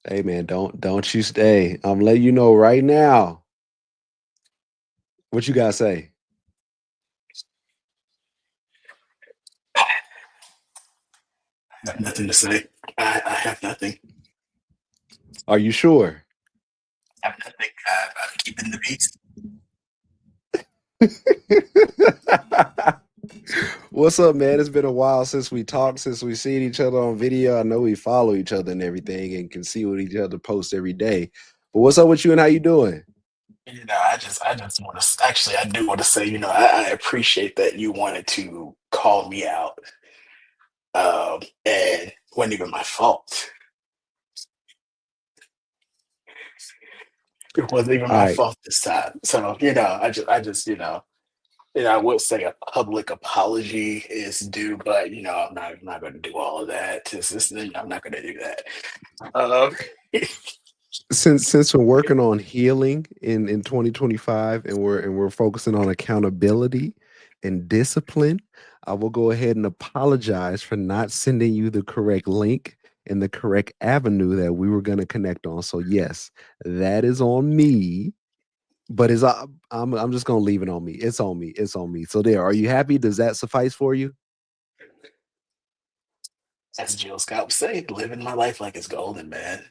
Hey man, don't you stay. I'm letting you know right now. What you gotta say? I have nothing to say. I have nothing. Are you sure? I have nothing. I'm keeping the peace. What's up, man? It's been a while since we talked, since we seen each other on video. I know we follow each other and everything and can see what each other posts every day. But what's up with you and how you doing? I just want to. Actually, I do want to say, I appreciate that you wanted to call me out, and it wasn't even my fault. It wasn't even All my right. fault this time. So, I would say a public apology is due, but I'm not going to do all of that. I'm not going to do that. Um, Since we're working on healing in 2025 and we're focusing on accountability and discipline, I will go ahead and apologize for not sending you the correct link and the correct avenue that we were going to connect on. So yes, that is on me, but I'm just going to leave it on me. It's on me. It's on me. So there, are you happy? Does that suffice for you? as Jill Scott would say, living my life like it's golden, man.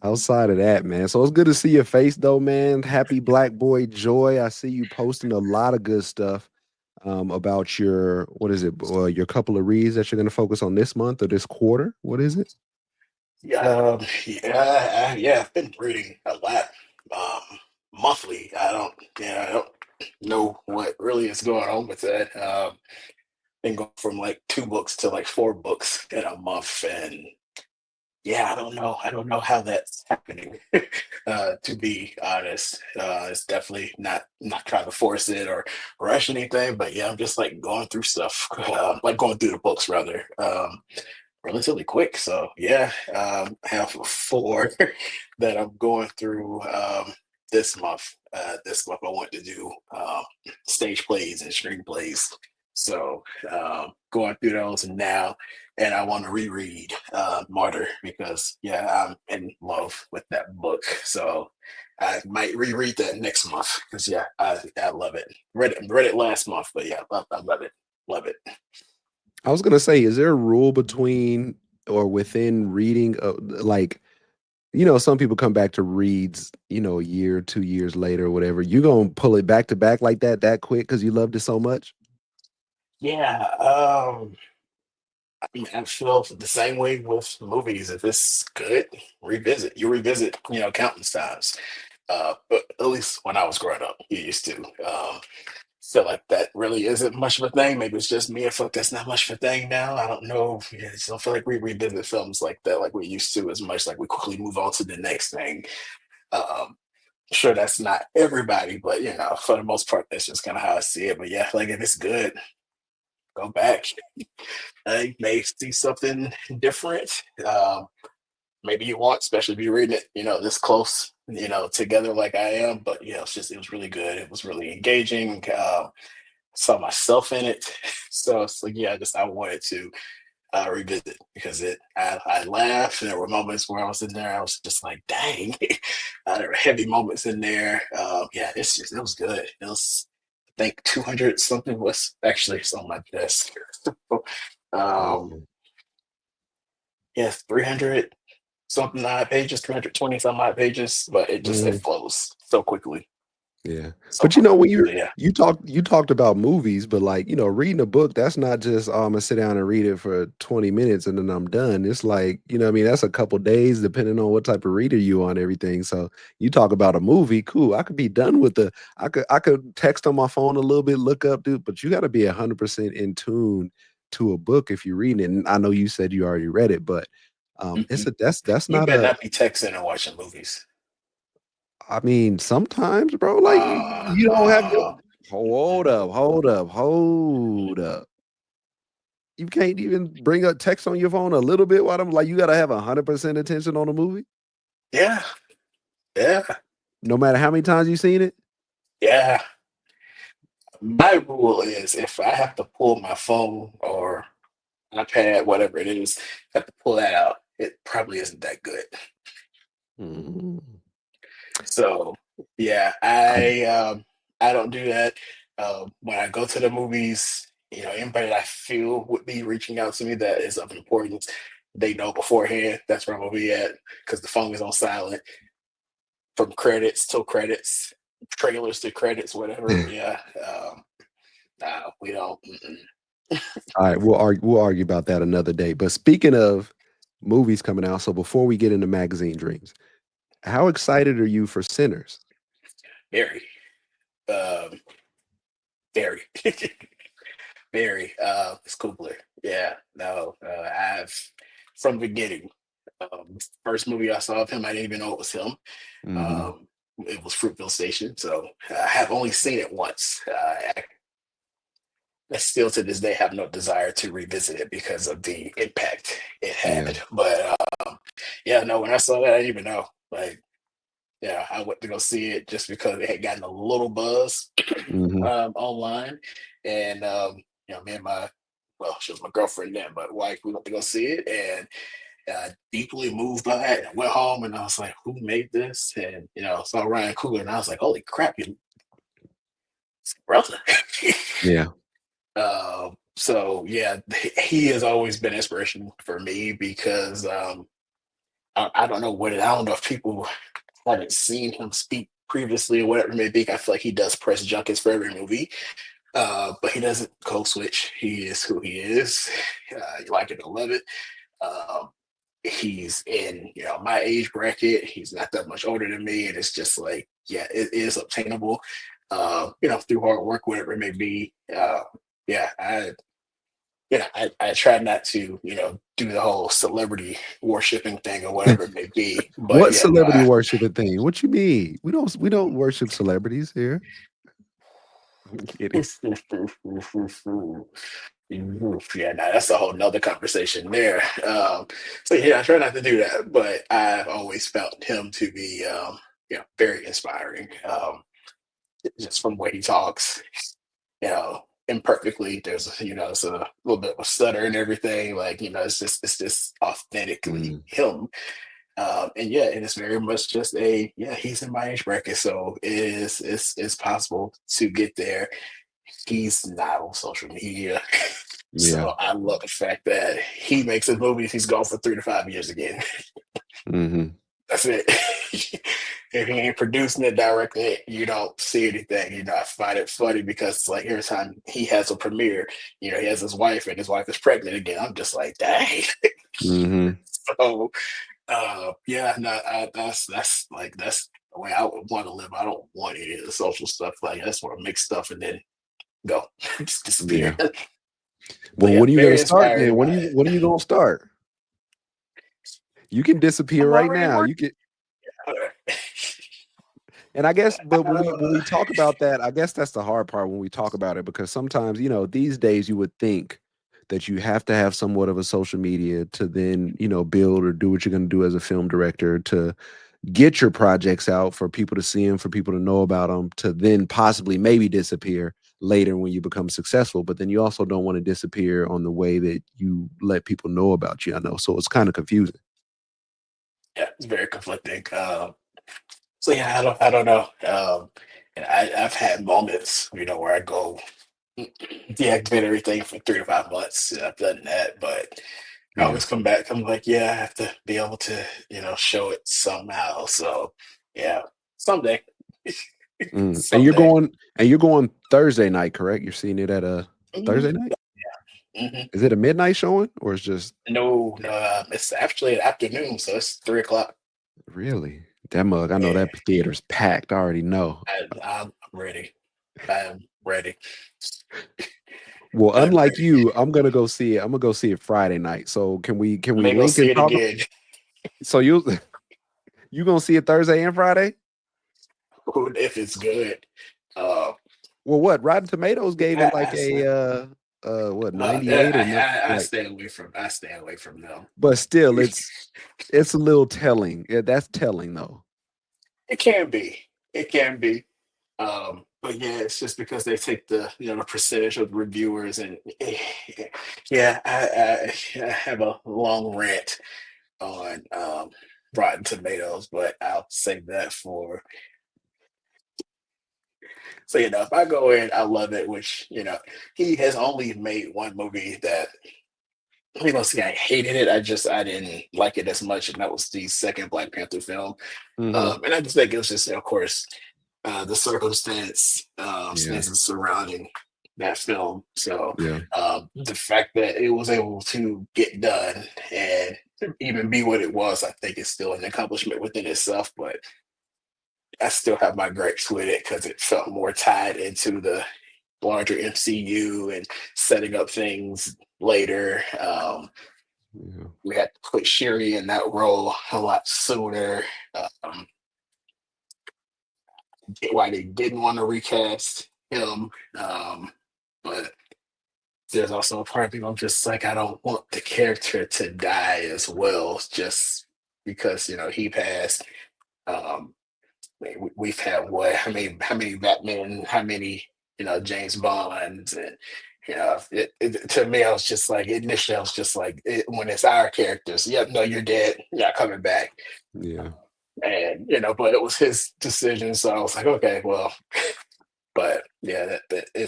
Outside of that, man. So it's good to see your face though, man. Happy Black Boy Joy. I see you posting a lot of good stuff about your what is it? Your couple of reads that you're going to focus on this month or this quarter. What is it? Yeah, yeah, I've been reading a lot, monthly. I don't know what really is going on with that. Been going from like 2 books to like 4 books in a month, and yeah, I don't know how that's happening. To be honest, it's definitely not trying to force it or rush anything, but yeah, I'm just like going through stuff, like going through the books rather. Relatively quick. So yeah, I have 4 that I'm going through this month. This month I want to do stage plays and screenplays. So going through those now, and I want to reread Martyr because yeah, I'm in love with that book. So I might reread that next month because yeah, I love it. Read it last month, but yeah, I love it. Love it. I was going to say, is there a rule between or within reading like some people come back to reads, a year, 2 years later, or whatever. You gonna pull it back to back like that quick because you loved it so much? Yeah, I mean, I feel the same way with movies. If it's good, revisit. You revisit, countless times. But at least when I was growing up, you used to. Feel like that really isn't much of a thing. Maybe it's just me. I feel like that's not much of a thing now. I don't know. Yeah, I just don't feel like we revisit films like that, like we used to, as much. Like we quickly move on to the next thing. Um, sure, that's not everybody, but for the most part, that's just kind of how I see it. But yeah, like if it's good, go back. You may see something different. Maybe you want, especially if you're reading it, this close, together like I am. But yeah, it was really good. It was really engaging. Saw myself in it. So it's like, yeah, I wanted to revisit because I laughed. And there were moments where I was in there, I was just like, dang, there were heavy moments in there. Yeah, it was good. It was, I think 200 something was actually it's on my desk. um, Okay. yes, 300 something odd pages, 320 some odd pages, but it Mhm. flows so quickly. Yeah. So But when quickly. you But yeah. you talked about movies, but like, reading a book, that's not just I'm gonna sit down and read it for 20 minutes and then I'm done. It's like, what I mean, that's a couple days depending on what type of reader you are and everything. So you talk about a movie, cool. I could be done with I could text on my phone a little bit, look up, dude, but you gotta be 100% in tune to a book if you're reading it. And I know you said you already read it, but it's Mhm. a that's You not better a not be texting and watching movies. I mean, sometimes, bro, like you don't have your Uh, hold up, hold up, hold up. You can't even bring up text on your phone a little bit while I'm like you gotta have 100% attention on a movie, yeah, yeah, no matter how many times you've seen it. yeah. My rule is if I have to pull my phone or iPad, whatever it is, I have to pull that out. it probably isn't that good. Mm. So yeah, I I don't do that. When I go to the movies, anybody that I feel would be reaching out to me that is of importance, they know beforehand that's where I'm gonna be at because the phone is on silent from credits till credits, trailers to credits, whatever. Yeah, no, we don't. Mm-mm. all right, we'll argue about that another day. But speaking of movies coming out, so before we get into magazine dreams, how excited are you for Sinners? Very, um, very, very. It's Coogler. Yeah, no, I've from the beginning. First movie I saw of him, I didn't even know it was him. Mhm. Um, it was Fruitville Station, so I have only seen it once. I still to this day have no desire to revisit it because of the impact it Yeah. had. But yeah, no, when I saw that, I didn't even know. Like, yeah, I went to go see it just because it had gotten a little buzz Mhm. online, and me and my well, she was my girlfriend then, but wife, we went to go see it, and deeply moved by it. And went home, and I was like, "Who made this?" And saw Ryan Coogler, and I was like, "Holy crap, you brother!" Yeah. So yeah, he has always been inspiration for me because I don't know I don't know if people haven't seen him speak previously or whatever it may be. I feel like he does press junkets for every movie, but he doesn't code switch. He is who he is. You like it or love it. Um, he's in my age bracket. He's not that much older than me, and it's just like yeah, it is obtainable. Through hard work, whatever it may be. Yeah, I try not to do the whole celebrity worshiping thing or whatever it may be. But What yeah, no, celebrity worshiping thing? What you mean? We don't worship celebrities here. I'm kidding. yeah, no, that's a whole nother conversation there. So yeah, I try not to do that, but I've always felt him to be, very inspiring. Just from the way he talks, imperfectly. It's a little bit of a stutter and everything. Like, it's just authentically Mm, him. And yeah, it is very much just he's in my age bracket, so it's possible to get there. He's not on social media. yeah. So I love the fact that he makes his movies, he's gone for 3 to 5 years again. Mhm. That's it. If he ain't producing it, directing it, you don't see anything. I find it funny because like every time he has a premiere, he has his wife and his wife is pregnant again. I'm just like, dang. Mhm. So yeah, no, that's the way I would want to live. I don't want any of the social stuff. Like I just want to make stuff and then go, just disappear. Yeah. But Well, yeah, when are you gonna very start inspired then? by When are you gonna start? You can disappear I'm right already now. working. You can and I guess but when we talk about that, I guess that's the hard part when we talk about it because sometimes, these days you would think that you have to have somewhat of a social media to then, build or do what you're gonna do as a film director to get your projects out for people to see them, for people to know about them, to then possibly maybe disappear later when you become successful. But then you also don't want to disappear on the way that you let people know about you. I know. So it's kind of confusing. Yeah, it's very conflicting. So yeah, I don't know. And I've had moments, where I go deactivate everything for 3 to 5 months. Yeah, I've done that, but I Yeah. always come back. I'm like, yeah, I have to be able to, show it somehow. So yeah, someday, Mm. And you're someday. going Thursday night, correct? You're seeing it at a Mhm. Thursday night? Mhm. Is it a midnight showing or it's just No, no, it's actually an afternoon, so it's 3 o'clock. really that mug? I know Yeah, that theater's packed. I already know. I'm ready. I'm ready. Well, I'm unlike ready. you, I'm gonna go see it. I'm gonna go see it Friday night. So can we May go link see and it talk? again. So you gonna see it Thursday and Friday? If it's good. Uh, Well, what Rotten Tomatoes gave it like I, a what Uh, 98 or not I like, stay away from them. but still, it's a little telling. Yeah, that's telling though. It can be. It can be. But yeah, it's just because they take the percentage of the reviewers and yeah, I have a long rant on Rotten Tomatoes, but I'll save that for. So if I go in, I love it. Which he has only made one movie that I gonna say I hated it. I didn't like it as much, and that was the second Black Panther film. Hmm. And I just think it was just, of course, the Yeah, stances surrounding that film. So yeah, the fact that it was able to get done and even be what it was, I think is still an accomplishment within itself. But I still have my gripes with it because it felt more tied into the larger MCU and setting up things later. yeah, We had to put Shiri in that role a lot sooner. Um, why they didn't want to recast him. But there's also a part of me I'm just like, I don't want the character to die as well, just because he passed. Um, we've had what? How many Batman? How many James Bonds? And to me, I was just like initially, I was just like when it's our characters. Yep, no, you're dead. You're not coming back. yeah, And but it was his decision, so I was like, okay, well, but yeah,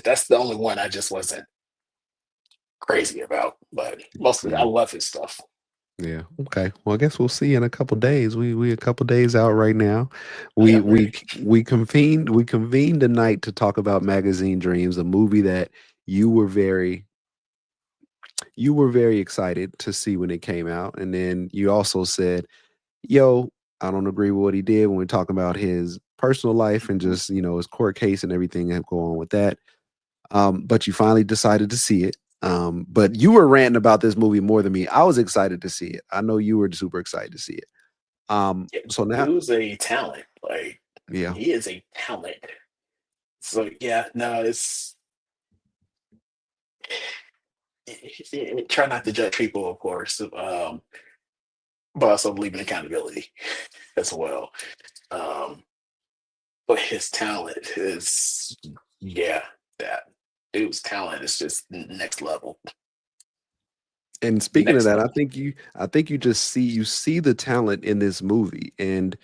that's the only one I just wasn't crazy about. But mostly, I yeah. love his stuff. Yeah. Okay. Well, I guess we'll see in a couple days. We a couple days out right now. Oh, We yeah, I'm we ready. we convened tonight to talk about Magazine Dreams, a movie that you were very you were very excited to see when it came out, and then you also said, "Yo, I don't agree with what he did when we're talking about his personal life and just his court case and everything that go on with that." But you finally decided to see it. But you were ranting about this movie more than me. I was excited to see it. I know you were super excited to see it. Yeah, So now, dude's a talent. Like yeah, he is a talent. So yeah, no, it's try not to judge people, of course, but also believe in accountability as well. Um, but his talent is, yeah, that dude's talent is just next level, and speaking of next that, I level. think you just see the talent in this movie, and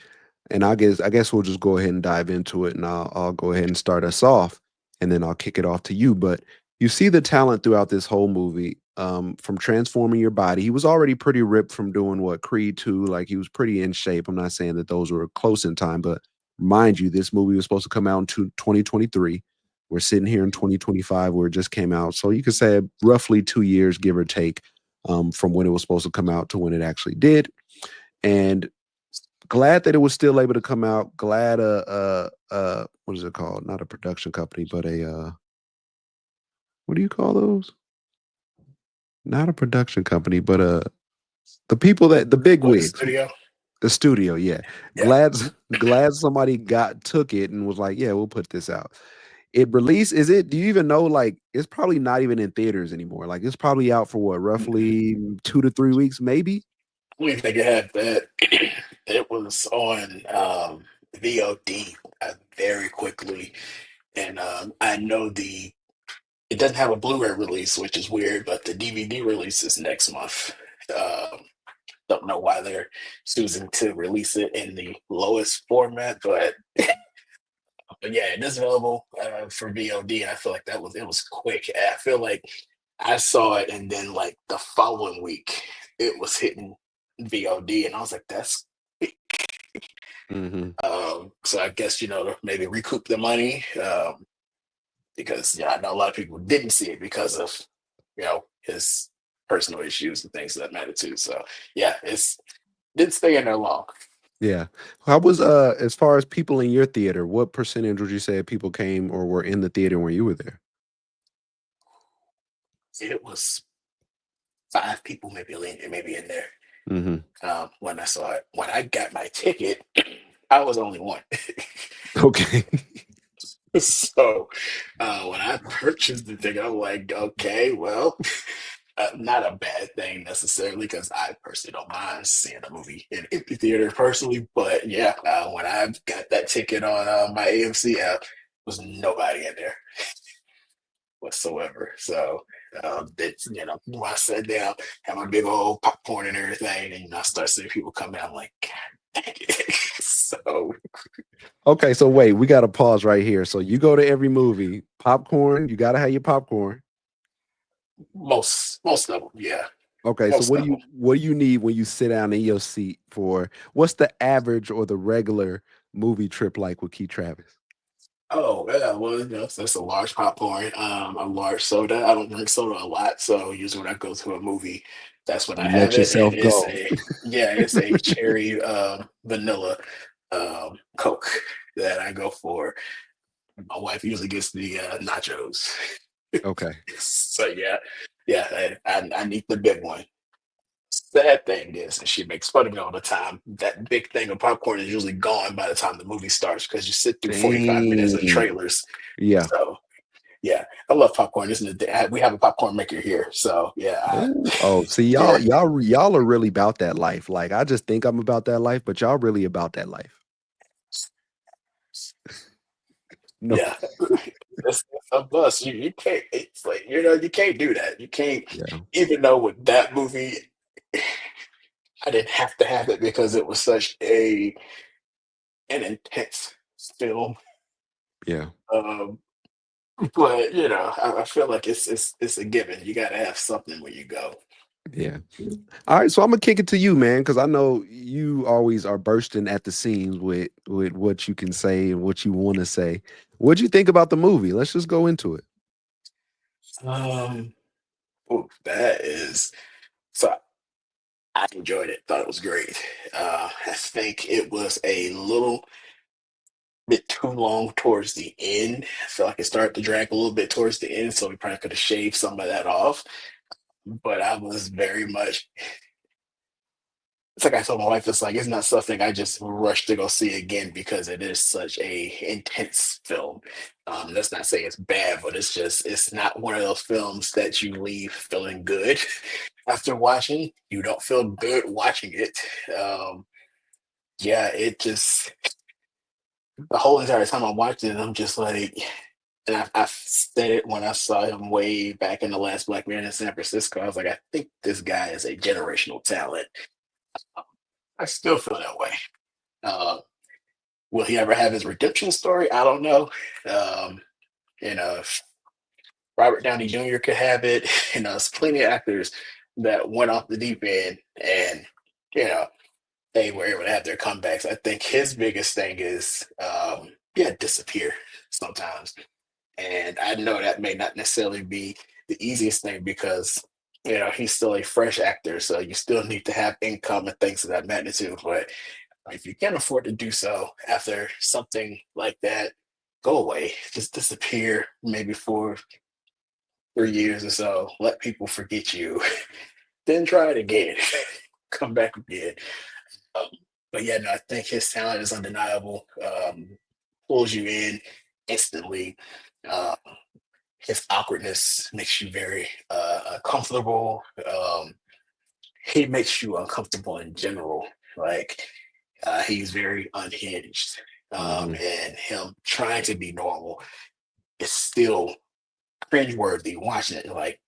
I guess we'll just go ahead and dive into it, and I'll go ahead and start us off, and then I'll kick it off to you. But you see the talent throughout this whole movie, from transforming your body. He was already pretty ripped from doing what Creed 2, like he was pretty in shape. I'm not saying that those were close in time, but mind you, this movie was supposed to come out in 2023. We're sitting here in 2025 where it just came out. So you could say roughly 2 years, give or take, from when it was supposed to come out to when it actually did. And glad that it was still able to come out. Glad what is it called? Not a production company, but a what do you call those? Not a production company, but the people that the big What a wigs, studio. the studio. Yeah, Yeah. glad somebody took it and was like, yeah, we'll put this out. It released. Is it? Do you even know? Like, it's probably not even in theaters anymore. Like, it's probably out for what, roughly 2 to 3 weeks, maybe. We think it had that. It was on VOD very quickly, and I know it doesn't have a Blu-ray release, which is weird, but the DVD release is next month. Um, don't know why they're choosing to release it in the lowest format, but yeah, it is available for VOD, and I feel like it was quick. I feel like I saw it, and then like the following week, it was hitting VOD, and I was like, "That's." Hmm. So I guess maybe recoup the money because I know a lot of people didn't see it because of his personal issues and things of that matter too. So yeah, it's didn't stay in there long. Yeah. How was as far as people in your theater, what percentage would you say of people came or were in the theater when you were there? It was five people maybe in there Mhm. when I saw it. When I got my ticket, I was only one. Okay. So when I purchased the ticket, I'm like, okay, well, not a bad thing necessarily because I personally don't mind seeing a movie in empty theater personally. But yeah, when I got that ticket on my AMC app, was nobody in there. whatsoever. So it's when I sat down, had my big old popcorn and everything, and I start seeing people come in. I'm like, God dang it. So Okay, so wait, we got to pause right here. So you go to every movie, popcorn. You got to have your popcorn. most of them, yeah, Okay, so most of them. what do you need when you sit down in your seat for what's the average or the regular movie trip like with Keith Travis? Oh yeah, well, that's a large popcorn, a large soda. I don't drink soda a lot, so usually when I go to a movie, that's when I You have let it. And yourself go. it's a cherry vanilla Coke that I go for. My wife usually gets the nachos. Okay. So yeah, I need the big one. Sad thing is, and she makes fun of me all the time, that big thing of popcorn is usually gone by the time the movie starts because you sit through 45 minutes of Dang. trailers. Yeah. So yeah, I love popcorn. Isn't it? We have a popcorn maker here, so yeah, Oh, see, yeah, y'all are really about that life. Like I just think I'm about that life, but y'all really about that life. No. yeah. It's a bus. You can't. It's like you can't do that. You can't. Yeah. Even though with that movie, I didn't have to have it because it was such a an intense film. Yeah. Um, but I feel like it's a given. You got to have something when you go. Yeah. All right, so I'm gonna kick it to you, man, because I know you always are bursting at the seams with what you can say and what you want to say. What'd you think about the movie? Let's just go into it. Um, that is so. I enjoyed it. Thought it was great. I think it was a little bit too long towards the end. I feel like it started to drag a little bit towards the end, so we probably could have shaved some of that off. But I was very much. It's like I told my wife, it's like it's not something I just rush to go see again because it is such a intense film. Let's not say it's bad, but it's not one of those films that you leave feeling good after watching. You don't feel good watching it. Um, yeah, it just the whole entire time I'm watching it, I'm just like, and I said it when I saw him way back in The Last Black Man in San Francisco. I was like, I think this guy is a generational talent. I still feel that way. Uh, will he ever have his redemption story? I don't know. Um, if Robert Downey Jr. could have it, there's plenty of actors that went off the deep end and, you know, they were able to have their comebacks. I think his biggest thing is, disappear sometimes. And I know that may not necessarily be the easiest thing because, he's still a fresh actor. So you still need to have income and things of that magnitude. But if you can't afford to do so after something like that, go away. Just disappear maybe for 3 years or so. Let people forget you. Then try it again. Come back again. Um, but yeah, no, I think his talent is undeniable. Pulls you in instantly. Uh, his awkwardness makes you very comfortable. He makes you uncomfortable in general. Like he's very unhinged, Hmm. and him trying to be normal is still cringeworthy. Watching it, like,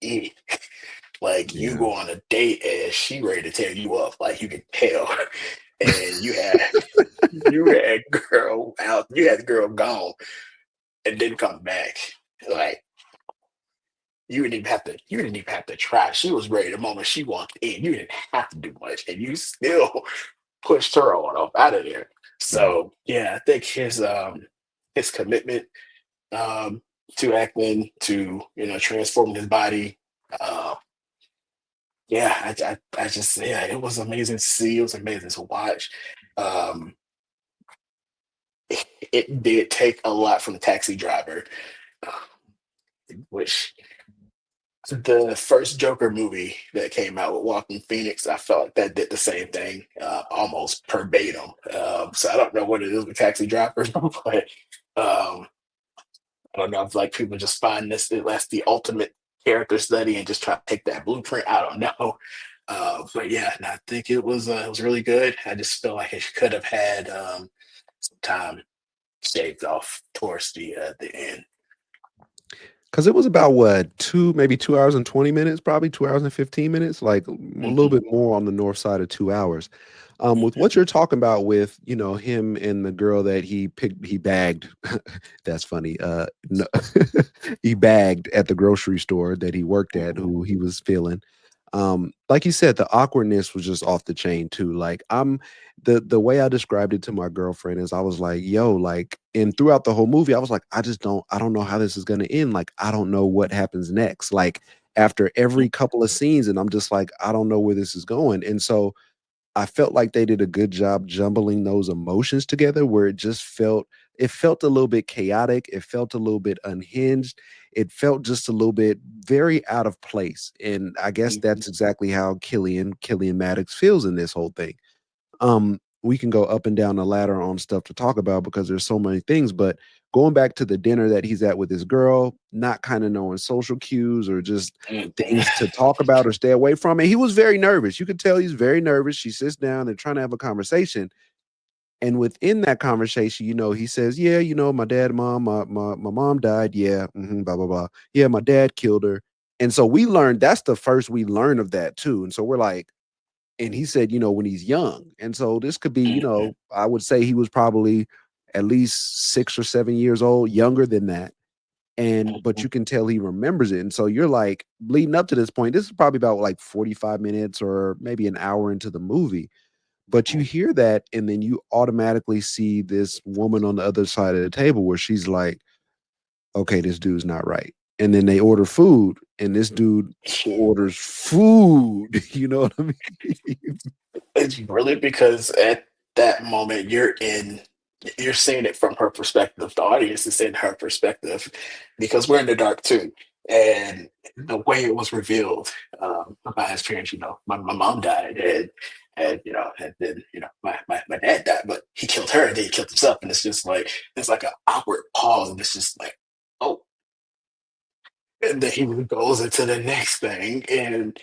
like you Yeah. go on a date and she ready to tear you up, like you can tell, and you had the girl gone and didn't come back. Like you didn't even have to try. She was ready the moment she walked in. You didn't have to do much, and you still pushed her on up out of there. Yeah. So yeah, I think his commitment um to acting, to transforming his body. Uh, I just it was amazing to see. It was amazing to watch. Um, it did take a lot from Taxi Driver, uh, which the first Joker movie that came out with Walking Phoenix, I felt like that did the same thing, almost verbatim. So I don't know what it is with Taxi Driver, but um, I don't know if like people just find this that's the ultimate character study and just try to take that blueprint. I don't know. But yeah, no, I think it was really good. I just feel like it could have had some time shaved off towards the end. 'Cause it was about what, 2 maybe 2 hours and 20 minutes, probably 2 hours and 15 minutes, like, a little Mhm, bit more on the north side of 2 hours. With mhm, what you're talking about with, him and the girl that he bagged, that's funny, no he bagged at the grocery store that he worked at, mhm, who he was feeling. Like you said, the awkwardness was just off the chain too, like, the way I described it to my girlfriend is I was like, "Yo," like and throughout the whole movie, I was like, I don't know how this is gonna end, like, I don't know what happens next." Like, after every couple of scenes, and I'm just like, "I don't know where this is going." And so, I felt like they did a good job jumbling those emotions together where it felt a little bit chaotic, it felt a little bit unhinged, it felt just a little bit very out of place, and I guess mhm, that's exactly how Killian Maddox feels in this whole thing. We can go up and down the ladder on stuff to talk about because there's so many things, but going back to the dinner that he's at with his girl, not kinda knowing social cues or just mhm, things to talk about or stay away from, and he was very nervous. You could tell he's very nervous. She sits down, they're trying to have a conversation, and within that conversation, he says, "Yeah, my dad and mom my mom died, yeah, blah, blah, blah. Yeah, my dad killed her." And so we learned that's the first we learn of that too, and so we're like and he said, when he's young. And so this could be, mhm, I would say he was probably at least 6 or 7 years old, younger than that. And but mhm, you can tell he remembers it. And so you're like, leading up to this point, this is probably about like 45 minutes or maybe an hour into the movie. But you mhm. hear that, and then you automatically see this woman on the other side of the table where she's like, okay, this dude's not right. And then they order food, and this dude orders food. You know what I mean? It's really because at that moment you're seeing it from her perspective. The audience is seeing her perspective because we're in the dark too. And the way it was revealed by his parents, my mom died and then my dad died, but he killed her and then he killed himself. And it's like an awkward pause and it's just like, oh, and then he goes into the next thing and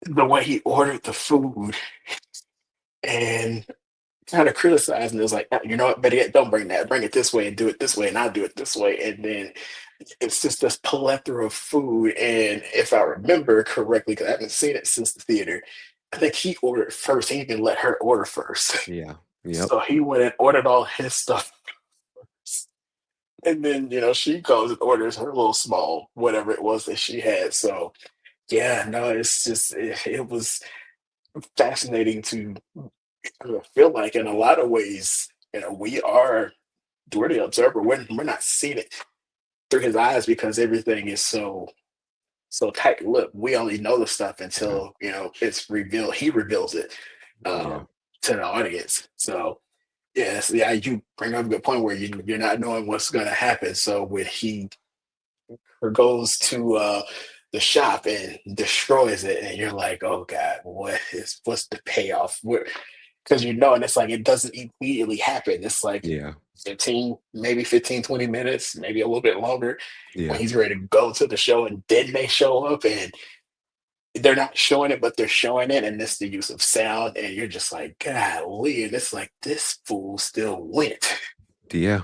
the way he ordered the food and kind of criticizing it was like, you know what, better yet, don't bring that. Bring it this way and do it this way, and I'll do it this way. And then it's just this plethora of food. And if I remember correctly, because I haven't seen it since the theater, I think he ordered first. He didn't let her order first. Yeah. Yep. So he went and ordered all his stuff. And then, she goes and orders her little small, whatever it was that she had. So, yeah, no, it was fascinating to feel like in a lot of ways, we're the observer. We're not seeing it through his eyes because everything is so tight lipped. We only know the stuff Yeah. until it's revealed. He reveals it Yeah. to the audience. So yes, yeah, you bring up a good point where you're not knowing what's going to happen. So when he goes to the shop and destroys it, and you're like, oh god, what's the payoff? Because and it's like it doesn't immediately happen. It's like Yeah. 15, 20 minutes, maybe a little bit longer when Yeah. he's ready to go to the show and then they show up and they're not showing it, but they're showing it, and it's the use of sound, and you're just like, golly, and it's like this fool still went. Yeah.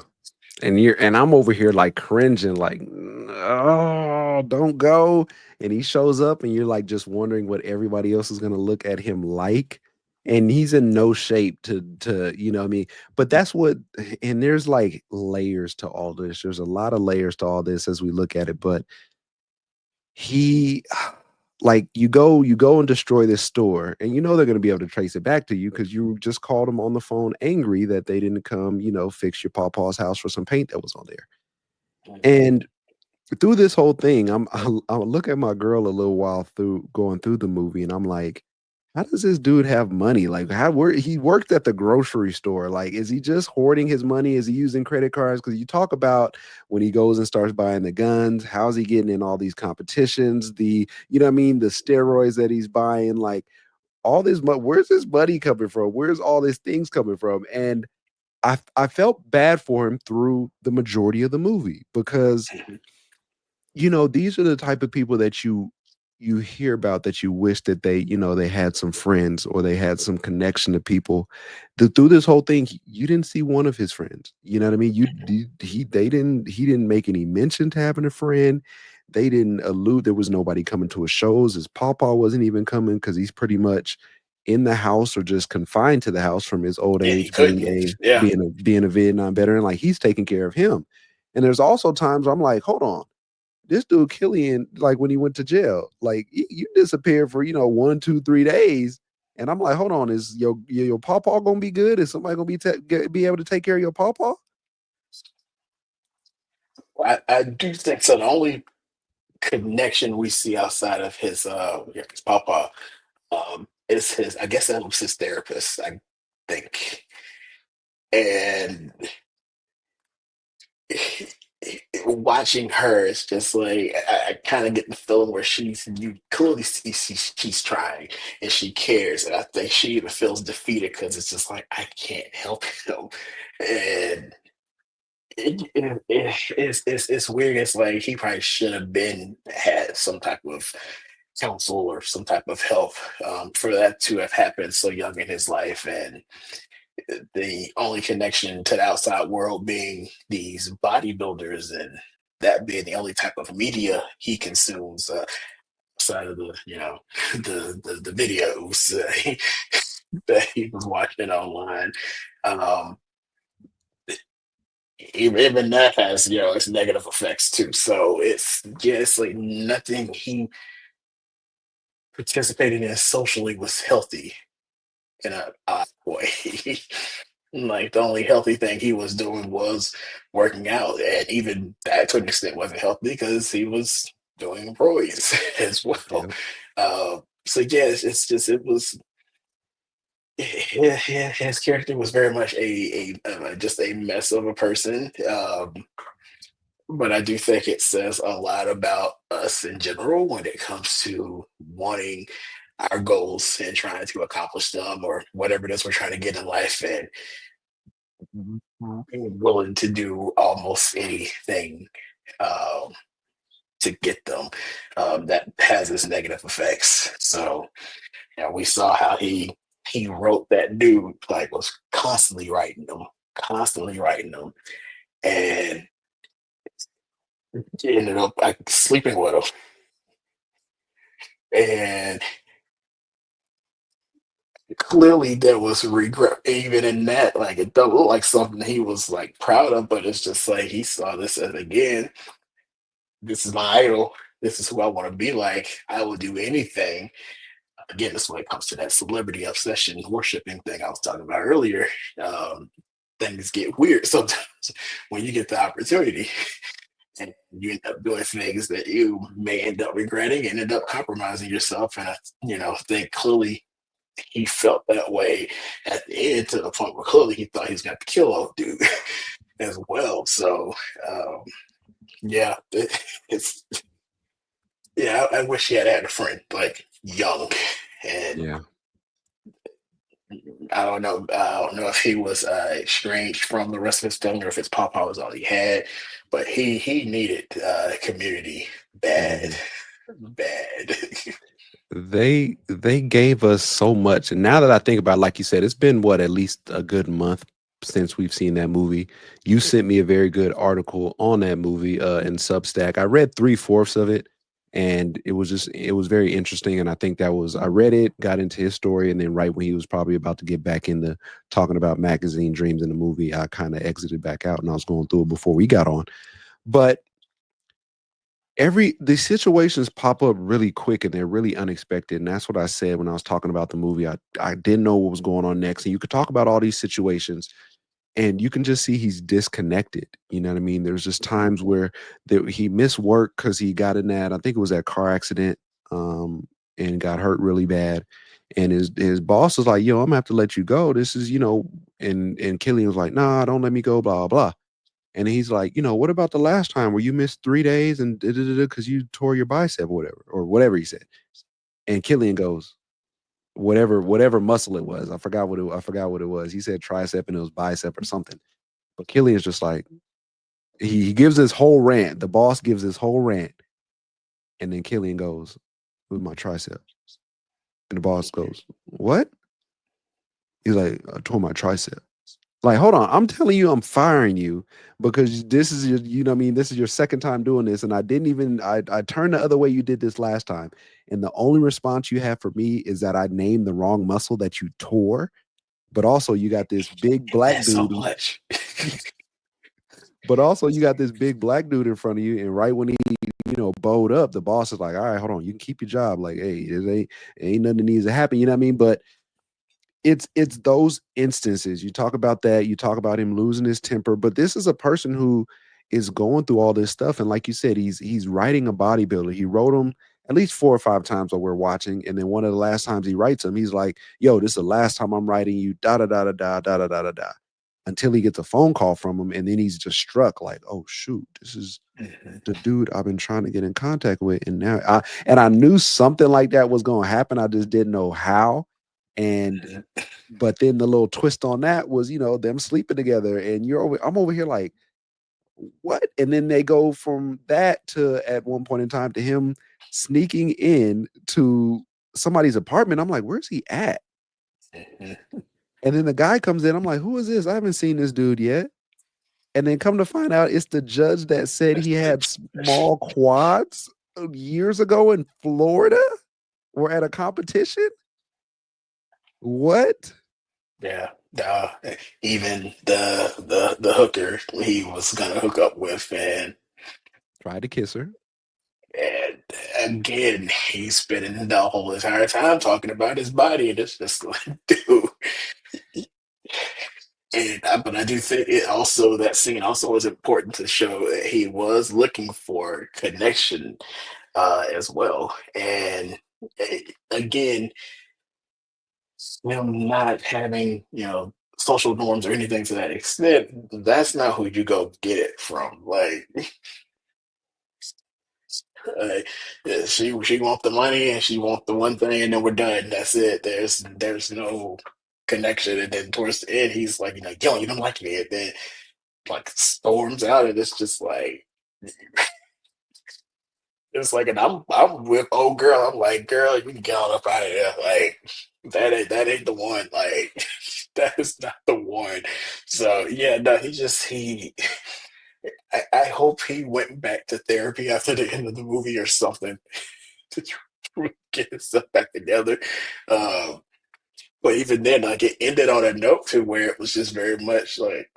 And I'm over here like cringing, like, oh, don't go. And he shows up and you're like just wondering what everybody else is gonna look at him like. And he's in no shape to, what I mean? But that's what and there's like layers to all this. There's a lot of layers to all this as we look at it. But he like you go and destroy this store and they're going to be able to trace it back to you because you just called them on the phone angry that they didn't come fix your pawpaw's house for some paint that was on there. And through this whole thing, I'll look at my girl a little while through going through the movie, and I'm like, how does this dude have money? Like, he worked at the grocery store. Like, is he just hoarding his money? Is he using credit cards? Because you talk about when he goes and starts buying the guns, how's he getting in all these competitions? You know what I mean? The steroids that he's buying, like all this money. Where's this money coming from? Where's all these things coming from? And I felt bad for him through the majority of the movie because these are the type of people that you hear about that you wish that they, they had some friends or they had some connection to people. Through this whole thing, you didn't see one of his friends. You know what I mean? He didn't make any mention to having a friend. They didn't allude. There was nobody coming to his shows. His papa wasn't even coming because he's pretty much in the house or just confined to the house from his old Yeah, he age, couldn't move. Yeah. being a Vietnam veteran. Like he's taking care of him. And there's also times where I'm like, hold on, this dude Killian, like when he went to jail, like you disappeared for 1, 2, 3 days, and I'm like, hold on, is your pawpaw gonna be good? Is somebody gonna be able to take care of your pawpaw? I do think so. The only connection we see outside of his papa is his, I guess that was his therapist, I think. And watching her, it's just like I kind of get the feeling where you clearly see she's trying and she cares, and I think she even feels defeated because it's just like I can't help him, and it's weird. It's like he probably should have been had some type of counsel or some type of help for that to have happened so young in his life, and the only connection to the outside world being these bodybuilders and that being the only type of media he consumes outside of the the videos that he was watching online. Um, even that has its negative effects too. So it's like nothing he participated in socially was healthy in a odd way. Like the only healthy thing he was doing was working out, and even that to an extent wasn't healthy because he was doing roids as well. Yeah, So yeah, it's just it was his character was very much just a mess of a person. But I do think it says a lot about us in general when it comes to wanting our goals and trying to accomplish them or whatever it is we're trying to get in life, and being willing to do almost anything um, to get them. That has its negative effects. So we saw how he wrote that dude, like was constantly writing them, and ended up like sleeping with him. And clearly there was regret even in that. Like it don't look like something he was like proud of, but it's just like he saw this as, again, this is my idol. This is who I want to be like. I will do anything. Again, that's when it comes to that celebrity obsession, worshiping thing I was talking about earlier. Um, Things get weird sometimes when you get the opportunity, and you end up doing things that you may end up regretting and end up compromising yourself. And I think clearly he felt that way at the end, to the point where clearly he thought he was going to kill old dude as well. So um, yeah, it's yeah. I wish he had had a friend like young, and yeah, I don't know if he was estranged from the rest of his family or if his papa was all he had, but he needed community bad, mhm. bad. They gave us so much, and now that I think about it, like you said, it's been what, at least a good month since we've seen that movie. You sent me a very good article on that movie in Substack. I read 3/4 of it, and it was very interesting. And I think that was I read it, got into his story, and then right when he was probably about to get back into talking about magazine dreams in the movie, I kind of exited back out, and I was going through it before we got on. But the situations pop up really quick and they're really unexpected, and that's what I said when I was talking about the movie. I didn't know what was going on next, and you could talk about all these situations and you can just see he's disconnected. You know what I mean? There's just times where he missed work because he got in that, I think it was that car accident, um and got hurt really bad, and his boss was like, yo, I'm gonna have to let you go. This is, and Killian was like, nah, don't let me go, blah blah. And he's like, what about the last time where you missed 3 days and because you tore your bicep or whatever he said. And Killian goes, whatever muscle it was. I forgot what it was. He said tricep and it was bicep or something. But Killian's just like, he gives this whole rant. The boss gives this whole rant. And then Killian goes, It was my tricep. And the boss goes, "What?" He's like, "I tore my tricep." Like, hold on, I'm telling you, I'm firing you because this is your, you know, what I mean, this is your second time doing this, and I didn't even, I turned the other way. You did this last time, and the only response you have for me is that I named the wrong muscle that you tore, but also you got this big And black that's so dude. much. But also you got this big black dude in front of you, and right when he, bowed up, the boss is like, "All right, hold on, you can keep your job." Like, hey, it ain't nothing that needs to happen. You know what I mean? But it's those instances. You talk about that, you talk about him losing his temper, but this is a person who is going through all this stuff. And like you said, he's writing a bodybuilder. He wrote him at least 4 or 5 times while we're watching. And then one of the last times he writes him, he's like, "Yo, this is the last time I'm writing you, da da da da da da da da da da." Until he gets a phone call from him, and then he's just struck like, "Oh shoot, this is Mhm, the dude I've been trying to get in contact with." And now I knew something like that was gonna happen. I just didn't know how. And mhm, but then the little twist on that was, them sleeping together, and I'm over here like, what? And then they go from that to at one point in time to him sneaking in to somebody's apartment. I'm like, where's he at? mhm. And then the guy comes in. I'm like, who is this? I haven't seen this dude yet. And then come to find out, it's the judge that said he had small quads years ago in Florida or at a competition. What? Yeah, even the hooker he was gonna hook up with, Tried to kiss her. and again, he's spending the whole entire time talking about his body, and it's just like, dude. But I do think it also that scene also was important to show that he was looking for connection as well. And again, him not having social norms or anything to that extent, that's not who you go get it from. Like uh, yeah, she want the money and she want the one thing, and then we're done. That's it. There's no connection. And then towards the end, he's like, yo, you don't like me, and then like storms out, and it's just like and I'm with old girl. I'm like, girl, you can get on up out of there. Like that ain't the one. Like that is not the one. So yeah, no, he I hope he went back to therapy after the end of the movie or something to try to get himself back together. Um, but even then, like it ended on a note to where it was just very much like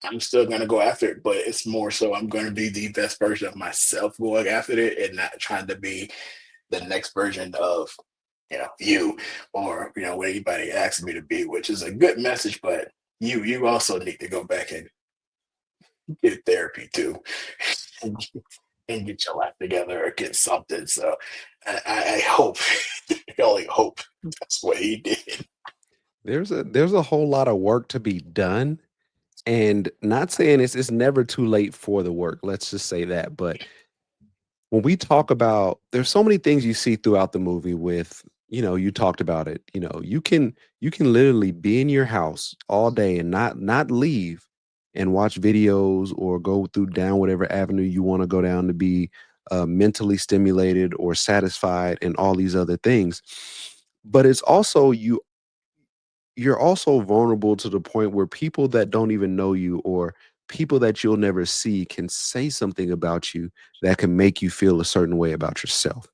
I'm still gonna go after it, but it's more so I'm gonna be the best version of myself going after it and not trying to be the next version of you or what anybody asks me to be, which is a good message, but you also need to go back and get therapy too and, and get your life together or get something. So I hope I only hope that's what he did. There's a whole lot of work to be done, and not saying it's never too late for the work. Let's just say that. But when we talk about, there's so many things you see throughout the movie with, you talked about it, you can literally be in your house all day and not leave and watch videos or go through down whatever avenue you want to go down to be mentally stimulated or satisfied and all these other things. But it's also you're also vulnerable to the point where people that don't even know you or people that you'll never see can say something about you that can make you feel a certain way about yourself.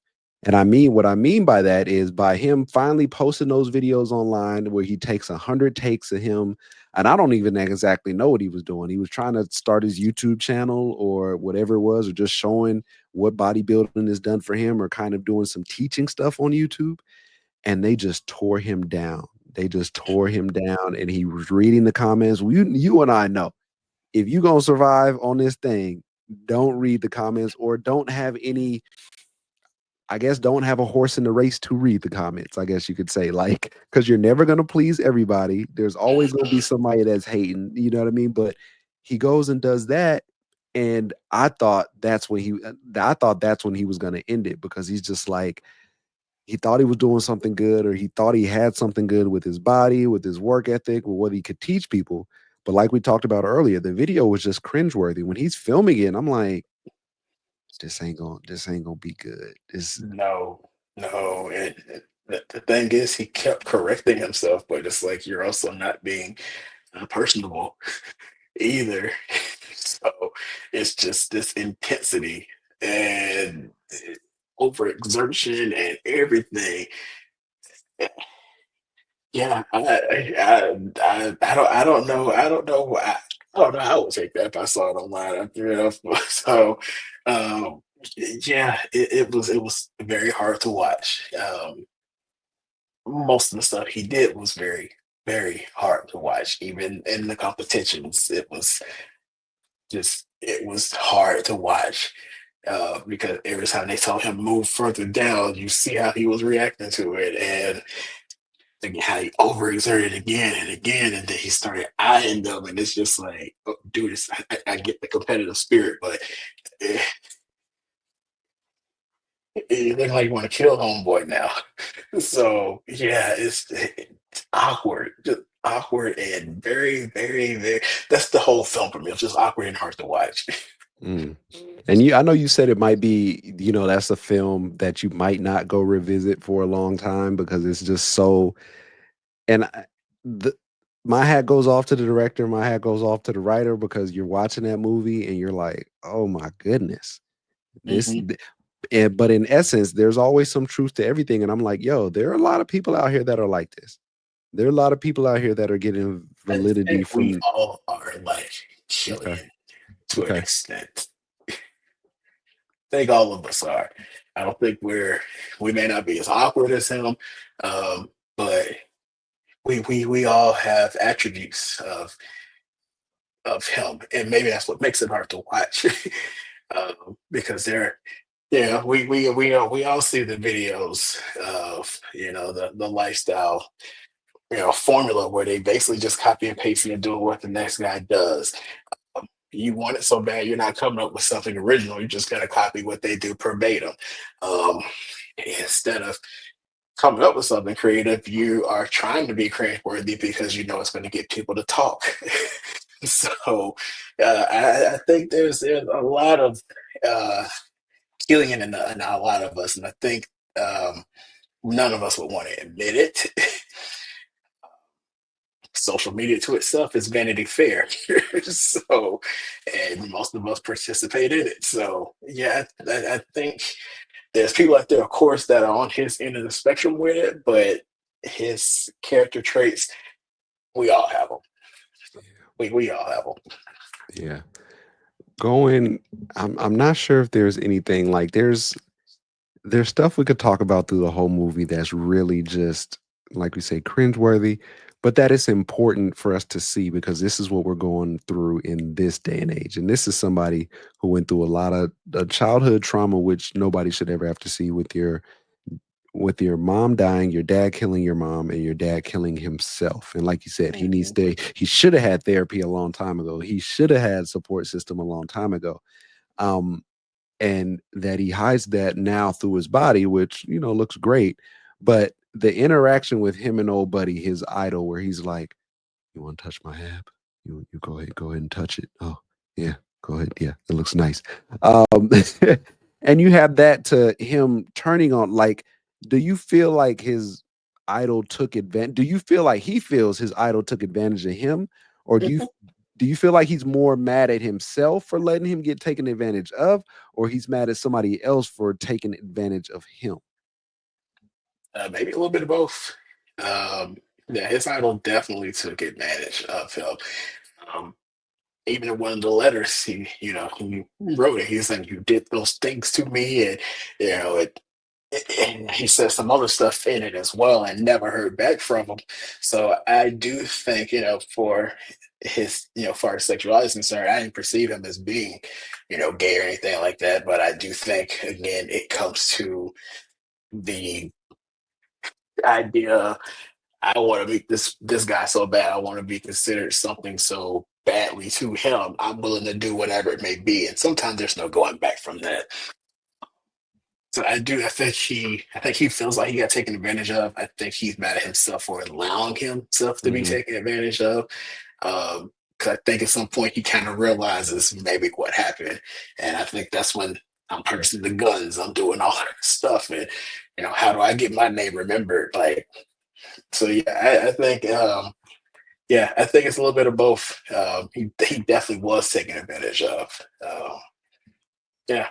And I mean, what I mean by that is by him finally posting those videos online where he takes 100 takes of him. And I don't even exactly know what he was doing. He was trying to start his YouTube channel or whatever it was, or just showing what bodybuilding has done for him, or kind of doing some teaching stuff on YouTube, and they just tore him down. They just tore him down, and he was reading the comments. You and I know, if you gonna survive on this thing, don't read the comments or don't have any. I guess don't have a horse in the race to read the comments. I guess you could say, like, because you're never gonna please everybody. There's always gonna be somebody that's hating. You know what I mean? But he goes and does that, and I thought that's when he was gonna end it, because he's just like, he thought he was doing something good, or he thought he had something good with his body, with his work ethic, with what he could teach people. But like we talked about earlier, the video was just cringeworthy. When he's filming it, I'm like, this ain't gonna be good. This No. No, and the thing is, he kept correcting himself, but it's like you're also not being personable either. So it's just this intensity and overexertion and everything. Yeah, I don't know how I would take that if I saw it online. So um, yeah, it was very hard to watch. Most of the stuff he did was very hard to watch. Even in the competitions, it was hard to watch because every time they saw him move further down, you see how he was reacting to it, and like how he overexerted again and again, and then he started eyeing them, and it's just like, oh, dude, I get the competitive spirit, but it, it looks like you want to kill homeboy now. So yeah, it's awkward, just awkward and very. That's the whole film for me. It's just awkward and hard to watch. Mm. And I know you said it might be, that's a film that you might not go revisit for a long time because it's just so. And the my hat goes off to the director, my hat goes off to the writer because you're watching that movie and you're like, oh my goodness, this. Hmm. But in essence, there's always some truth to everything. And I'm like, yo, there are a lot of people out here that are like this. There are a lot of people out here that are getting I validity think we from. all are like Okay. Killian to an Okay. extent. I think all of us are. I don't think we may not be as awkward as him, but we all have attributes of him, and maybe that's what makes it hard to watch. Because they're yeah, we all see the videos of the lifestyle formula where they basically just copy and pasting and doing what the next guy does. You want it so bad, you're not coming up with something original. You're just gonna copy what they do verbatim. Um, Instead of coming up with something creative, you are trying to be creative worthy because you know it's going to get people to talk. So I think there's a lot of uh, Killian in a lot of us, and I think none of us would want to admit it. Social media to itself is Vanity Fair, so and most of us participate in it. So yeah, I think there's people out there, of course, that are on his end of the spectrum with it, but his character traits, we all have them. We all have them. Yeah. Going I'm not sure if there's anything like there's stuff we could talk about through the whole movie that's really just like we say cringeworthy, but that is important for us to see because this is what we're going through in this day and age. And this is somebody who went through a lot of childhood trauma, which nobody should ever have to see with your mom dying, your dad killing your mom, and your dad killing himself. And like you said, Mhm. he should have had therapy a long time ago. He should have had support system a long time ago. Um, and that he hides that now through his body, which looks great. But the interaction with him and old buddy, his idol, where he's like, "You want to touch my ab? You go ahead and touch it. Oh yeah, go ahead. Yeah, it looks nice." Um, and you have that to him turning on. Like, do you feel like his idol took advantage? Do you feel like he feels his idol took advantage of him, or do you feel like he's more mad at himself for letting him get taken advantage of, or he's mad at somebody else for taking advantage of him? Maybe a little bit of both. Um, yeah, his idol definitely took advantage of him. Um, Even in one of the letters, he wrote it. He's saying, "You did those things to me," and you know, it and he says some other stuff in it as well and never heard back from him. So I do think, for his, far as sexuality is concerned, I didn't perceive him as being, gay or anything like that. But I do think, again, it comes to the idea I want to be this guy so bad. I want to be considered something so badly to him. I'm willing to do whatever it may be. And sometimes there's no going back from that. So I do. I think he feels like he got taken advantage of. I think he's mad at himself for allowing himself to be Mhm. taken advantage of. Because I think at some point he kind of realizes maybe what happened, and I think that's when I'm pursing the guns. I'm doing all that stuff, and how do I get my name remembered? Like, so yeah, I think yeah, I think it's a little bit of both. He definitely was taken advantage of. Um, yeah.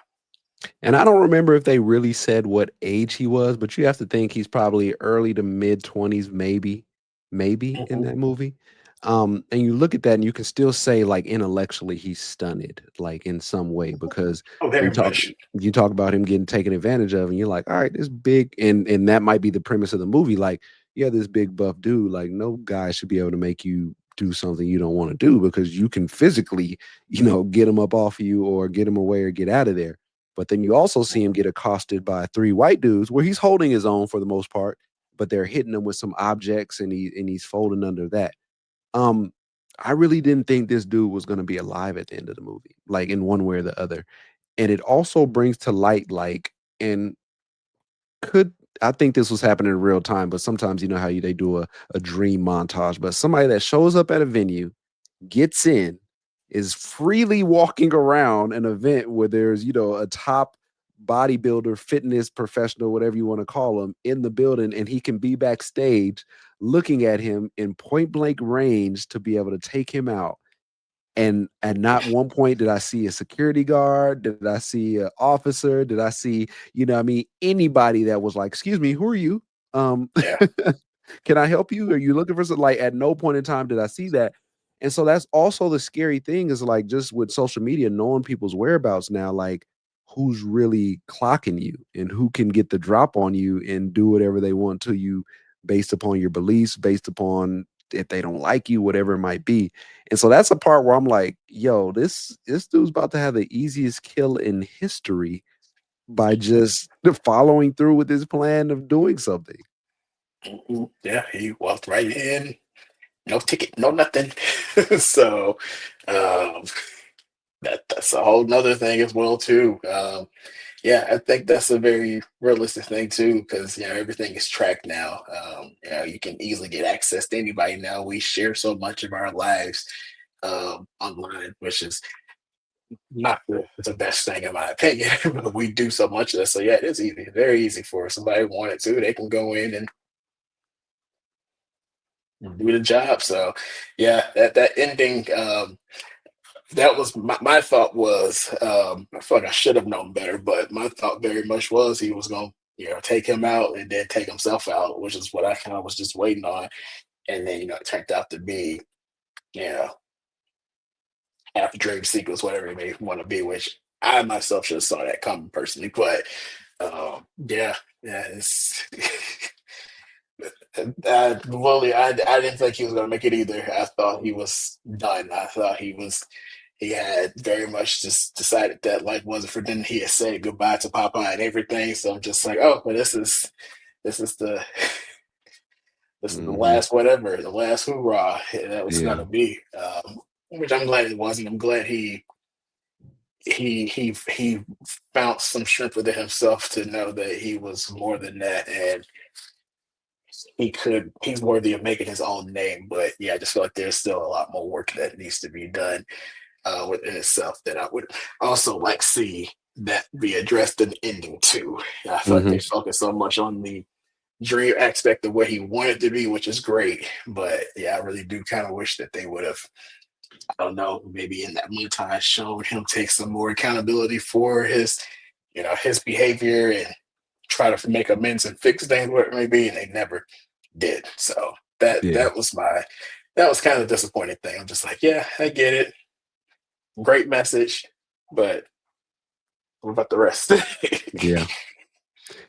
And I don't remember if they really said what age he was, but you have to think he's probably early to mid 20s, maybe in Mhm. that movie. And you look at that and you can still say like intellectually he's stunted, like in some way, because Oh, we very talk much. you talk about him getting taken advantage of, and you're like, all right, this big and that might be the premise of the movie. Like, yeah, this big buff dude, like no guy should be able to make you do something you don't want to do because you can physically, get him up off of you or get him away or get out of there. But then you also see him get accosted by 3 white dudes where he's holding his own for the most part, but they're hitting him with some objects and he's folding under that. Um, I really didn't think this dude was gonna be alive at the end of the movie, like in one way or the other. And it also brings to light, like, and could I think this was happening in real time, but sometimes you know how they do a dream montage, but somebody that shows up at a venue gets in, is freely walking around an event where there's, a top bodybuilder, fitness professional, whatever you want to call him, in the building, and he can be backstage looking at him in point blank range to be able to take him out. And at not one point did I see a security guard, did I see an officer, did I see, what I mean, anybody that was like, "Excuse me, who are you? Um, Yeah. can I help you? Are you looking for something?" Like, at no point in time did I see that. And so that's also the scary thing is, like, just with social media, knowing people's whereabouts now, like, who's really clocking you and who can get the drop on you and do whatever they want to you based upon your beliefs, based upon if they don't like you, whatever it might be. And so that's a part where I'm like, yo, this dude's about to have the easiest kill in history by just following through with his plan of doing something. Mhm. Yeah, he walked right in, no ticket, no nothing. So um, that's a whole nother thing as well too. Yeah, I think that's a very realistic thing too, because everything is tracked now. You can easily get access to anybody now. We share so much of our lives online, which is not the best thing in my opinion. But we do so much of this, so yeah, it's easy, very easy for somebody who wanted to. They can go in and do the job. So yeah, that ending. That was my thought was I feel like I should have known better, but my thought very much was he was going to take him out and then take himself out, which is what I kind of was just waiting on. And then it turned out to be you know half a dream sequence, whatever it may want to be, which I myself should have saw that coming personally. But yeah, yeah, it's I didn't think he was going to make it either. I thought he was done. I thought he had very much just decided that life wasn't for them. He had said goodbye to Popeye and everything. So I'm just like, oh, well, this is the this is the Mhm. last whatever, the last hoorah that was Yeah. gonna be. Which I'm glad it wasn't. I'm glad he found some strength within himself to know that he was more than that, and he's worthy of making his own name. But yeah, I just feel like there's still a lot more work that needs to be done within itself that I would also like see that be addressed in the ending too. I feel like they Mhm. focus so much on the dream aspect of what he wanted to be, which is great. But yeah, I really do kind of wish that they would have, I don't know, maybe in that montage shown him take some more accountability for his behavior and try to make amends and fix things where it may be, and they never did. So that Yeah. that was kind of a disappointing thing. I'm just like, yeah, I get it. Great message, but what about the rest? Yeah.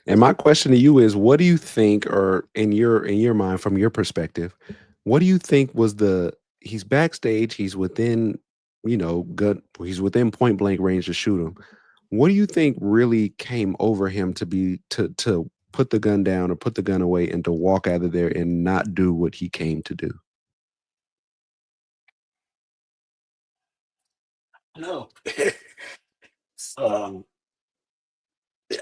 And my question to you is, what do you think, or in your mind, from your perspective, what do you think was the he's backstage, he's within, he's within point blank range to shoot him. What do you think really came over him to be to put the gun down or put the gun away and to walk out of there and not do what he came to do? No. um,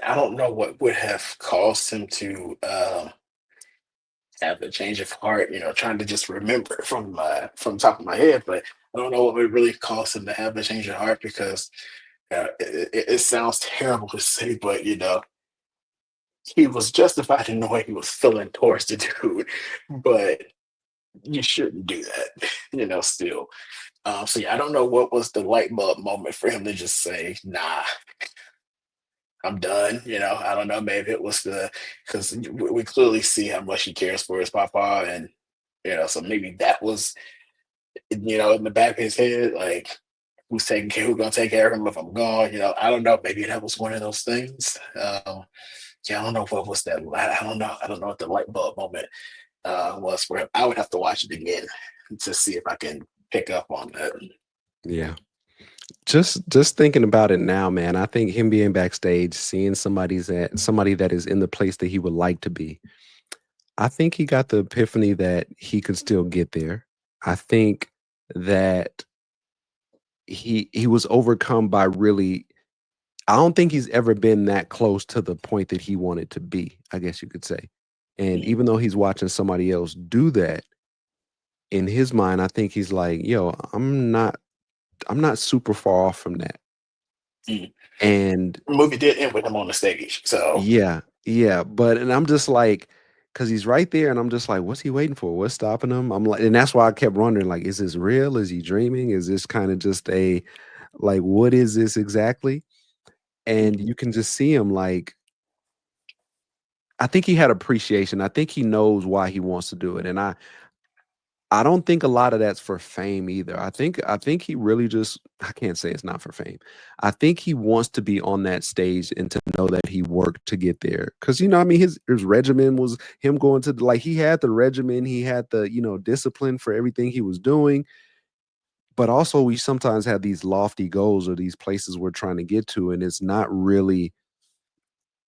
I don't know what would have caused him to have a change of heart. Trying to just remember from the top of my head, but I don't know what would really cause him to have a change of heart because it sounds terrible to say, but he was justified in the way he was feeling towards the dude, but you shouldn't do that, still. So yeah, I don't know what was the light bulb moment for him to just say, "Nah, I'm done." I don't know. Maybe it was because we clearly see how much he cares for his papa, and so maybe that was in the back of his head, like who's gonna take care of him if I'm gone. I don't know. Maybe that was one of those things. Yeah, I don't know what was that. I don't know. I don't know what the light bulb moment was for him. I would have to watch it again to see if I can pick up on that. Yeah. Just thinking about it now, man, I think him being backstage, seeing somebody that is in the place that he would like to be, I think he got the epiphany that he could still get there. I think that he was overcome by really I don't think he's ever been that close to the point that he wanted to be, I guess you could say. And Mm, even though he's watching somebody else do that, in his mind, I think he's like, "Yo, I'm not super far off from that." mm. And The movie did end with him on the stage, so yeah, yeah, but and I'm just like, cause he's right there, and I'm just like, what's he waiting for? What's stopping him? I'm like, and that's why I kept wondering, like, is this real? Is he dreaming? Is this kind of just a, like, what is this exactly? mm, And you can just see him like, I think he had appreciation. I think he knows why he wants to do it, and I don't think a lot of that's for fame either. I think he really just I can't say it's not for fame. I think he wants to be on that stage and to know that he worked to get there. Cause I mean, his regimen was him going to like he had the regimen, he had the, discipline for everything he was doing. But also we sometimes have these lofty goals or these places we're trying to get to, and it's not really